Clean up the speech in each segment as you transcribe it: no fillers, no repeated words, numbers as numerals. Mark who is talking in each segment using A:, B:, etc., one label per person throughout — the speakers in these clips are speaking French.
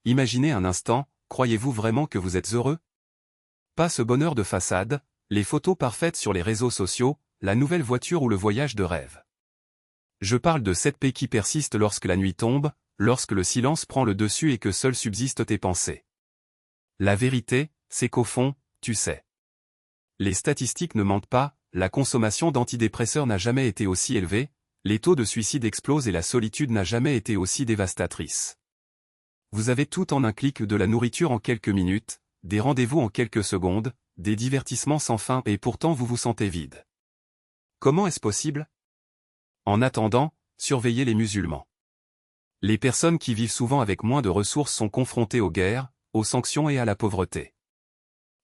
A: Imaginez un instant, croyez-vous vraiment que vous êtes heureux? Pas ce bonheur de façade, les photos parfaites sur les réseaux sociaux, la nouvelle voiture ou le voyage de rêve. Je parle de cette paix qui persiste lorsque la nuit tombe, lorsque le silence prend le dessus et que seuls subsistent tes pensées. La vérité, c'est qu'au fond, tu sais. Les statistiques ne mentent pas, la consommation d'antidépresseurs n'a jamais été aussi élevée, les taux de suicide explosent et la solitude n'a jamais été aussi dévastatrice. Vous avez tout en un clic, de la nourriture en quelques minutes, des rendez-vous en quelques secondes, des divertissements sans fin et pourtant vous vous sentez vide. Comment est-ce possible? En attendant, surveillez les musulmans. Les personnes qui vivent souvent avec moins de ressources sont confrontées aux guerres, aux sanctions et à la pauvreté.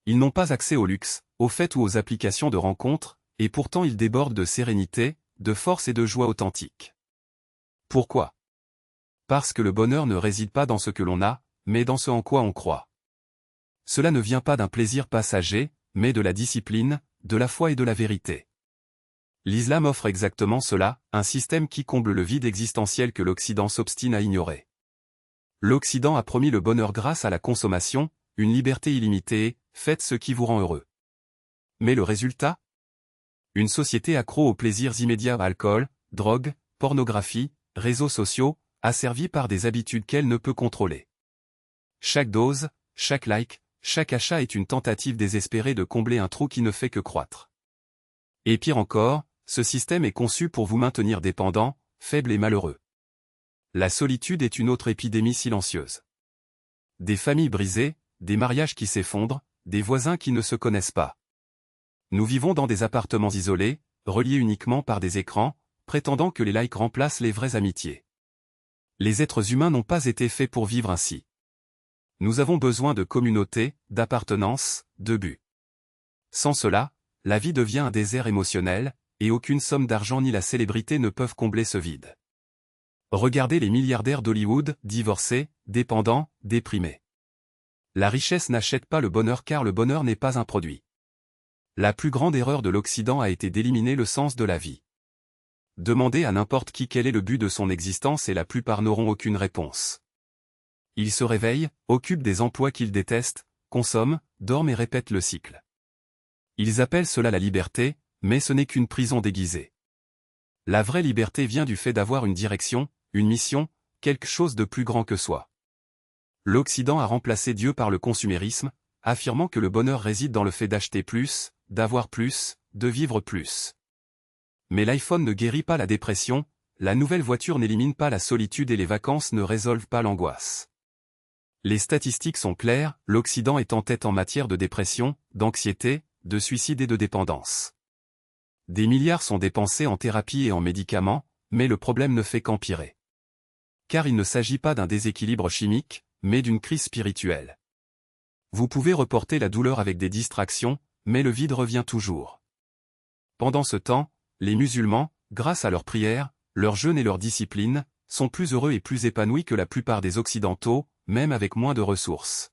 A: Ils n'ont pas accès au luxe, aux fêtes ou aux applications de rencontres, et pourtant ils débordent de sérénité, de force et de joie authentique. Pourquoi? Parce que le bonheur ne réside pas dans ce que l'on a, mais dans ce en quoi on croit. Cela ne vient pas d'un plaisir passager, mais de la discipline, de la foi et de la vérité. L'islam offre exactement cela, un système qui comble le vide existentiel que l'Occident s'obstine à ignorer. L'Occident a promis le bonheur grâce à la consommation, une liberté illimitée, faites ce qui vous rend heureux. Mais le résultat? Une société accro aux plaisirs immédiats, alcool, drogue, pornographie, réseaux sociaux, asservie par des habitudes qu'elle ne peut contrôler. Chaque dose, chaque like, chaque achat est une tentative désespérée de combler un trou qui ne fait que croître. Et pire encore, ce système est conçu pour vous maintenir dépendant, faible et malheureux. La solitude est une autre épidémie silencieuse. Des familles brisées, des mariages qui s'effondrent, des voisins qui ne se connaissent pas. Nous vivons dans des appartements isolés, reliés uniquement par des écrans, prétendant que les likes remplacent les vraies amitiés. Les êtres humains n'ont pas été faits pour vivre ainsi. Nous avons besoin de communauté, d'appartenance, de but. Sans cela, la vie devient un désert émotionnel, et aucune somme d'argent ni la célébrité ne peuvent combler ce vide. Regardez les milliardaires d'Hollywood, divorcés, dépendants, déprimés. La richesse n'achète pas le bonheur car le bonheur n'est pas un produit. La plus grande erreur de l'Occident a été d'éliminer le sens de la vie. Demandez à n'importe qui quel est le but de son existence et la plupart n'auront aucune réponse. Ils se réveillent, occupent des emplois qu'ils détestent, consomment, dorment et répètent le cycle. Ils appellent cela la liberté, mais ce n'est qu'une prison déguisée. La vraie liberté vient du fait d'avoir une direction, une mission, quelque chose de plus grand que soi. L'Occident a remplacé Dieu par le consumérisme, affirmant que le bonheur réside dans le fait d'acheter plus, d'avoir plus, de vivre plus. Mais l'iPhone ne guérit pas la dépression, la nouvelle voiture n'élimine pas la solitude et les vacances ne résolvent pas l'angoisse. Les statistiques sont claires, l'Occident est en tête en matière de dépression, d'anxiété, de suicide et de dépendance. Des milliards sont dépensés en thérapie et en médicaments, mais le problème ne fait qu'empirer. Car il ne s'agit pas d'un déséquilibre chimique, mais d'une crise spirituelle. Vous pouvez reporter la douleur avec des distractions, mais le vide revient toujours. Pendant ce temps, les musulmans, grâce à leurs prières, leur jeûne et leur discipline, sont plus heureux et plus épanouis que la plupart des Occidentaux, même avec moins de ressources.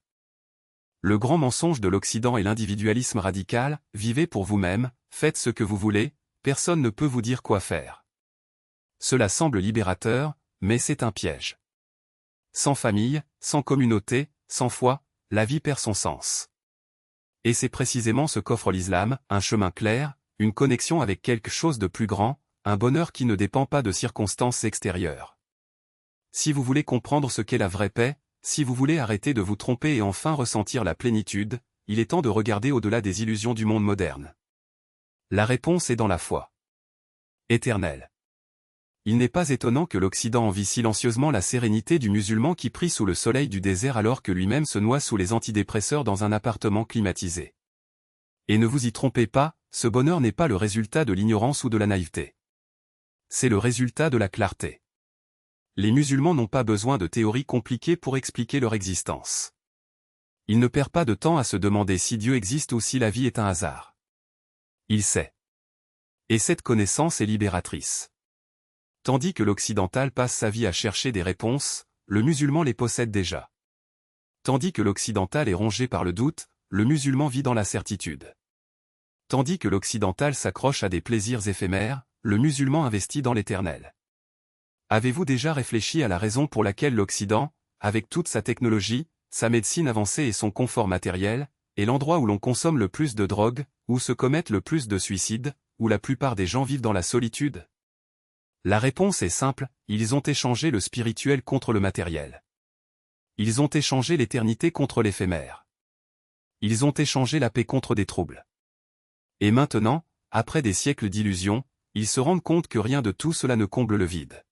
A: Le grand mensonge de l'Occident est l'individualisme radical, vivez pour vous-même, faites ce que vous voulez, personne ne peut vous dire quoi faire. Cela semble libérateur, mais c'est un piège. Sans famille, sans communauté, sans foi, la vie perd son sens. Et c'est précisément ce qu'offre l'islam, un chemin clair, une connexion avec quelque chose de plus grand, un bonheur qui ne dépend pas de circonstances extérieures. Si vous voulez comprendre ce qu'est la vraie paix, si vous voulez arrêter de vous tromper et enfin ressentir la plénitude, il est temps de regarder au-delà des illusions du monde moderne. La réponse est dans la foi éternelle. Il n'est pas étonnant que l'Occident envie silencieusement la sérénité du musulman qui prie sous le soleil du désert alors que lui-même se noie sous les antidépresseurs dans un appartement climatisé. Et ne vous y trompez pas, ce bonheur n'est pas le résultat de l'ignorance ou de la naïveté. C'est le résultat de la clarté. Les musulmans n'ont pas besoin de théories compliquées pour expliquer leur existence. Ils ne perdent pas de temps à se demander si Dieu existe ou si la vie est un hasard. Il sait. Et cette connaissance est libératrice. Tandis que l'occidental passe sa vie à chercher des réponses, le musulman les possède déjà. Tandis que l'occidental est rongé par le doute, le musulman vit dans la certitude. Tandis que l'occidental s'accroche à des plaisirs éphémères, le musulman investit dans l'éternel. Avez-vous déjà réfléchi à la raison pour laquelle l'Occident, avec toute sa technologie, sa médecine avancée et son confort matériel, est l'endroit où l'on consomme le plus de drogue, où se commettent le plus de suicides, où la plupart des gens vivent dans la solitude? La réponse est simple, ils ont échangé le spirituel contre le matériel. Ils ont échangé l'éternité contre l'éphémère. Ils ont échangé la paix contre des troubles. Et maintenant, après des siècles d'illusions, ils se rendent compte que rien de tout cela ne comble le vide.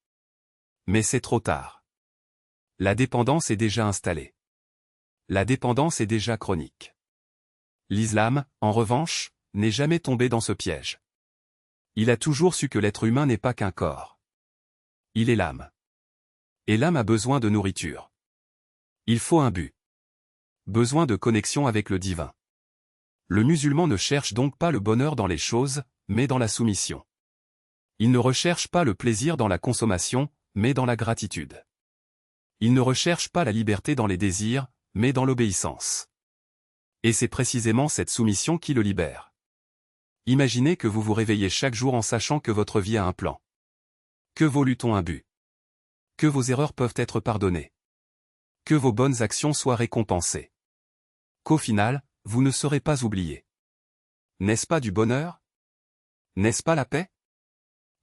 A: Mais c'est trop tard. La dépendance est déjà installée. La dépendance est déjà chronique. L'islam, en revanche, n'est jamais tombé dans ce piège. Il a toujours su que l'être humain n'est pas qu'un corps. Il est l'âme. Et l'âme a besoin de nourriture. Il faut un but. Besoin de connexion avec le divin. Le musulman ne cherche donc pas le bonheur dans les choses, mais dans la soumission. Il ne recherche pas le plaisir dans la consommation, mais dans la gratitude. Il ne recherche pas la liberté dans les désirs, mais dans l'obéissance. Et c'est précisément cette soumission qui le libère. Imaginez que vous vous réveillez chaque jour en sachant que votre vie a un plan. Que vos luttes ont un but. Que vos erreurs peuvent être pardonnées. Que vos bonnes actions soient récompensées. Qu'au final, vous ne serez pas oublié. N'est-ce pas du bonheur? N'est-ce pas la paix?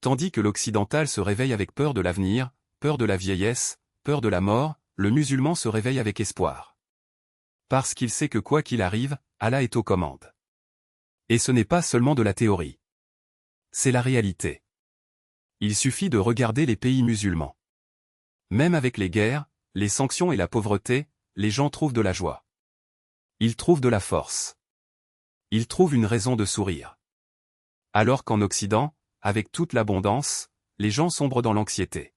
A: Tandis que l'occidental se réveille avec peur de l'avenir, peur de la vieillesse, peur de la mort, le musulman se réveille avec espoir. Parce qu'il sait que quoi qu'il arrive, Allah est aux commandes. Et ce n'est pas seulement de la théorie. C'est la réalité. Il suffit de regarder les pays musulmans. Même avec les guerres, les sanctions et la pauvreté, les gens trouvent de la joie. Ils trouvent de la force. Ils trouvent une raison de sourire. Alors qu'en Occident, avec toute l'abondance, les gens sombrent dans l'anxiété.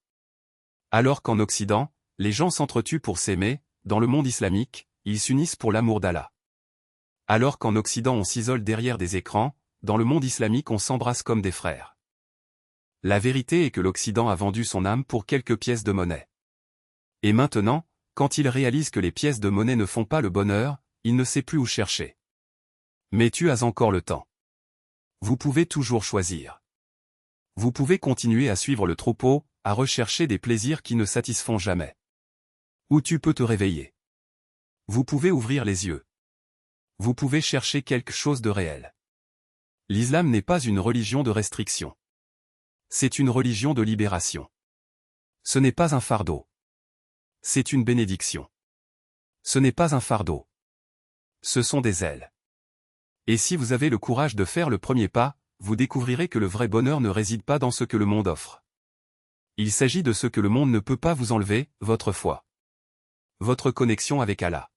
A: Alors qu'en Occident, les gens s'entretuent pour s'aimer, dans le monde islamique, ils s'unissent pour l'amour d'Allah. Alors qu'en Occident on s'isole derrière des écrans, dans le monde islamique on s'embrasse comme des frères. La vérité est que l'Occident a vendu son âme pour quelques pièces de monnaie. Et maintenant, quand il réalise que les pièces de monnaie ne font pas le bonheur, il ne sait plus où chercher. Mais tu as encore le temps. Vous pouvez toujours choisir. Vous pouvez continuer à suivre le troupeau, à rechercher des plaisirs qui ne satisfont jamais. Ou tu peux te réveiller. Vous pouvez ouvrir les yeux. Vous pouvez chercher quelque chose de réel. L'islam n'est pas une religion de restriction. C'est une religion de libération. Ce n'est pas un fardeau. C'est une bénédiction. Ce n'est pas un fardeau. Ce sont des ailes. Et si vous avez le courage de faire le premier pas, vous découvrirez que le vrai bonheur ne réside pas dans ce que le monde offre. Il s'agit de ce que le monde ne peut pas vous enlever, votre foi. Votre connexion avec Allah.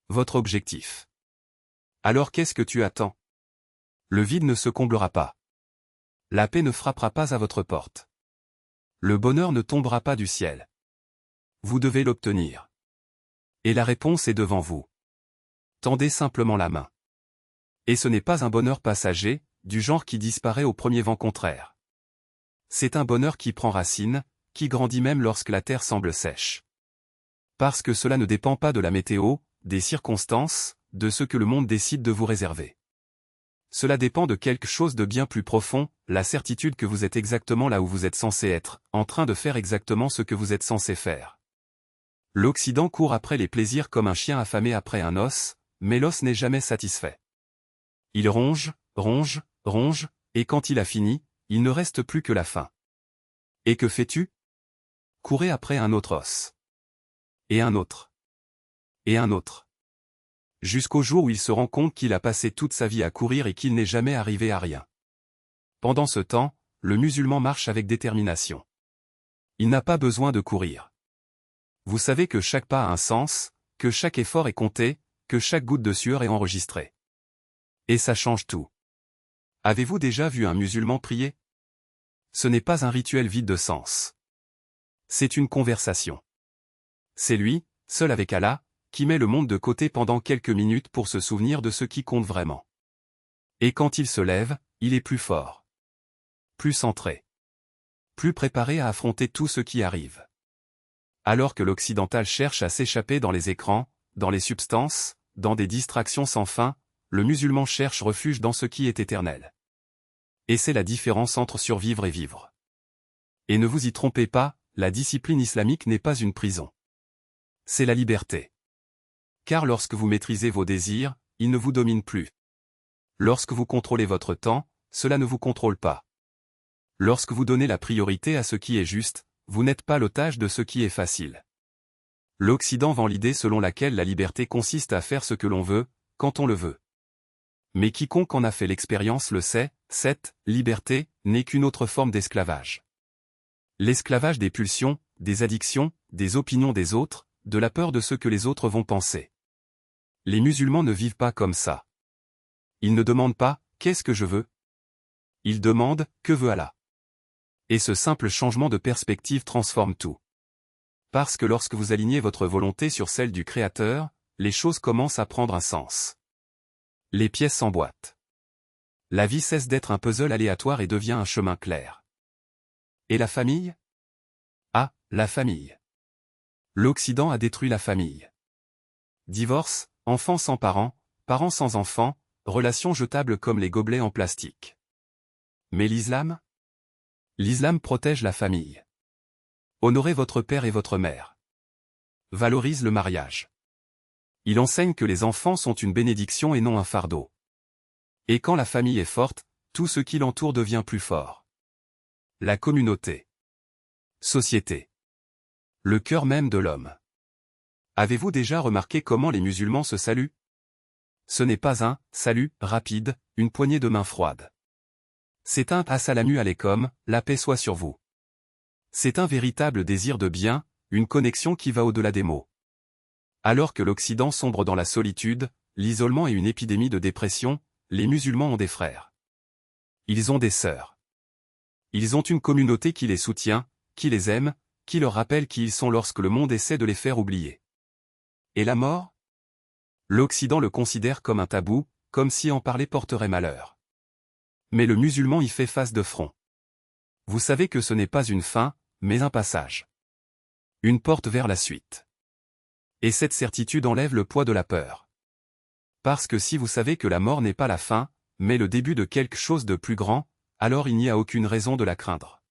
A: Votre objectif. Alors qu'est-ce que tu attends? Le vide ne se comblera pas. La paix ne frappera pas à votre porte. Le bonheur ne tombera pas du ciel. Vous devez l'obtenir. Et la réponse est devant vous. Tendez simplement la main. Et ce n'est pas un bonheur passager, du genre qui disparaît au premier vent contraire. C'est un bonheur qui prend racine, qui grandit même lorsque la terre semble sèche. Parce que cela ne dépend pas de la météo, des circonstances, de ce que le monde décide de vous réserver. Cela dépend de quelque chose de bien plus profond, la certitude que vous êtes exactement là où vous êtes censé être, en train de faire exactement ce que vous êtes censé faire. L'Occident court après les plaisirs comme un chien affamé après un os, mais l'os n'est jamais satisfait. Il ronge, ronge, ronge, et quand il a fini, il ne reste plus que la faim. Et que fais-tu? Courez après un autre os. Et un autre. Et un autre. Jusqu'au jour où il se rend compte qu'il a passé toute sa vie à courir et qu'il n'est jamais arrivé à rien. Pendant ce temps, le musulman marche avec détermination. Il n'a pas besoin de courir. Vous savez que chaque pas a un sens, que chaque effort est compté, que chaque goutte de sueur est enregistrée. Et ça change tout. Avez-vous déjà vu un musulman prier? Ce n'est pas un rituel vide de sens. C'est une conversation. C'est lui, seul avec Allah, qui met le monde de côté pendant quelques minutes pour se souvenir de ce qui compte vraiment. Et quand il se lève, il est plus fort. Plus centré. Plus préparé à affronter tout ce qui arrive. Alors que l'occidental cherche à s'échapper dans les écrans, dans les substances, dans des distractions sans fin, le musulman cherche refuge dans ce qui est éternel. Et c'est la différence entre survivre et vivre. Et ne vous y trompez pas, la discipline islamique n'est pas une prison. C'est la liberté. Car lorsque vous maîtrisez vos désirs, ils ne vous dominent plus. Lorsque vous contrôlez votre temps, cela ne vous contrôle pas. Lorsque vous donnez la priorité à ce qui est juste, vous n'êtes pas l'otage de ce qui est facile. L'Occident vend l'idée selon laquelle la liberté consiste à faire ce que l'on veut, quand on le veut. Mais quiconque en a fait l'expérience le sait, cette liberté n'est qu'une autre forme d'esclavage. L'esclavage des pulsions, des addictions, des opinions des autres, de la peur de ce que les autres vont penser. Les musulmans ne vivent pas comme ça. Ils ne demandent pas « qu'est-ce que je veux ?». Ils demandent « que veut Allah ?» Et ce simple changement de perspective transforme tout. Parce que lorsque vous alignez votre volonté sur celle du Créateur, les choses commencent à prendre un sens. Les pièces s'emboîtent. La vie cesse d'être un puzzle aléatoire et devient un chemin clair. Et la famille ? Ah, la famille. L'Occident a détruit la famille. Divorce, enfants sans parents, parents sans enfants, relations jetables comme les gobelets en plastique. Mais l'islam ? L'islam protège la famille. Honorez votre père et votre mère. Valorise le mariage. Il enseigne que les enfants sont une bénédiction et non un fardeau. Et quand la famille est forte, tout ce qui l'entoure devient plus fort. La communauté. Société. Le cœur même de l'homme. Avez-vous déjà remarqué comment les musulmans se saluent ? Ce n'est pas un « salut » rapide, une poignée de main froide. C'est un « assalamu alaikum », la paix soit sur vous. C'est un véritable désir de bien, une connexion qui va au-delà des mots. Alors que l'Occident sombre dans la solitude, l'isolement et une épidémie de dépression, les musulmans ont des frères. Ils ont des sœurs. Ils ont une communauté qui les soutient, qui les aime, qui leur rappelle qui ils sont lorsque le monde essaie de les faire oublier. Et la mort ? L'Occident le considère comme un tabou, comme si en parler porterait malheur. Mais le musulman y fait face de front. Vous savez que ce n'est pas une fin, mais un passage. Une porte vers la suite. Et cette certitude enlève le poids de la peur. Parce que si vous savez que la mort n'est pas la fin, mais le début de quelque chose de plus grand, alors il n'y a aucune raison de la craindre.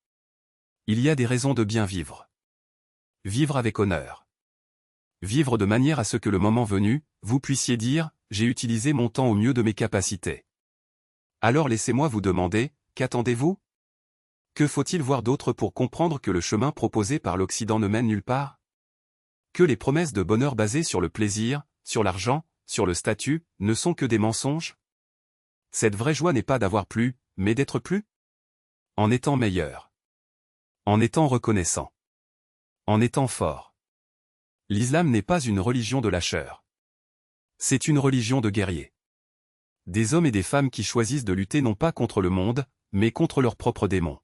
A: Il y a des raisons de bien vivre. Vivre avec honneur. Vivre de manière à ce que le moment venu, vous puissiez dire « j'ai utilisé mon temps au mieux de mes capacités ». Alors laissez-moi vous demander, qu'attendez-vous ? Que faut-il voir d'autre pour comprendre que le chemin proposé par l'Occident ne mène nulle part ? Que les promesses de bonheur basées sur le plaisir, sur l'argent, sur le statut, ne sont que des mensonges ? Cette vraie joie n'est pas d'avoir plus, mais d'être plus ? En étant meilleur. En étant reconnaissant. En étant fort. L'islam n'est pas une religion de lâcheurs. C'est une religion de guerriers. Des hommes et des femmes qui choisissent de lutter non pas contre le monde, mais contre leurs propres démons.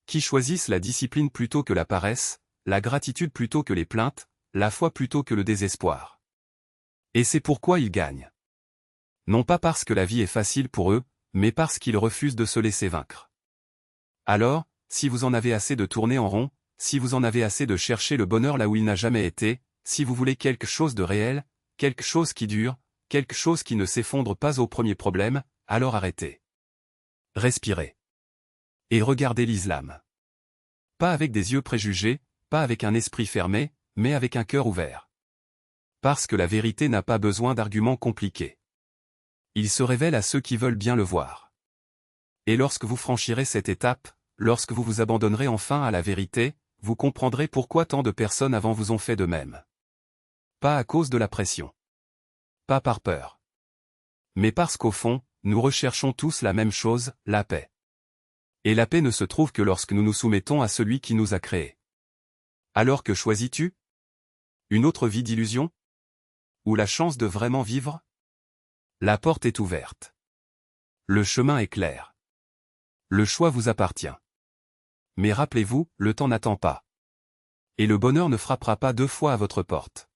A: Qui choisissent la discipline plutôt que la paresse, la gratitude plutôt que les plaintes, la foi plutôt que le désespoir. Et c'est pourquoi ils gagnent. Non pas parce que la vie est facile pour eux, mais parce qu'ils refusent de se laisser vaincre. Alors, si vous en avez assez de tourner en rond, si vous en avez assez de chercher le bonheur là où il n'a jamais été, si vous voulez quelque chose de réel, quelque chose qui dure, quelque chose qui ne s'effondre pas au premier problème, alors arrêtez. Respirez. Et regardez l'islam. Pas avec des yeux préjugés, pas avec un esprit fermé, mais avec un cœur ouvert. Parce que la vérité n'a pas besoin d'arguments compliqués. Il se révèle à ceux qui veulent bien le voir. Et lorsque vous franchirez cette étape, lorsque vous vous abandonnerez enfin à la vérité, vous comprendrez pourquoi tant de personnes avant vous ont fait de même. Pas à cause de la pression. Pas par peur. Mais parce qu'au fond, nous recherchons tous la même chose, la paix. Et la paix ne se trouve que lorsque nous nous soumettons à celui qui nous a créés. Alors que choisis-tu ? Une autre vie d'illusion ? Ou la chance de vraiment vivre ? La porte est ouverte. Le chemin est clair. Le choix vous appartient. Mais rappelez-vous, le temps n'attend pas. Et le bonheur ne frappera pas deux fois à votre porte.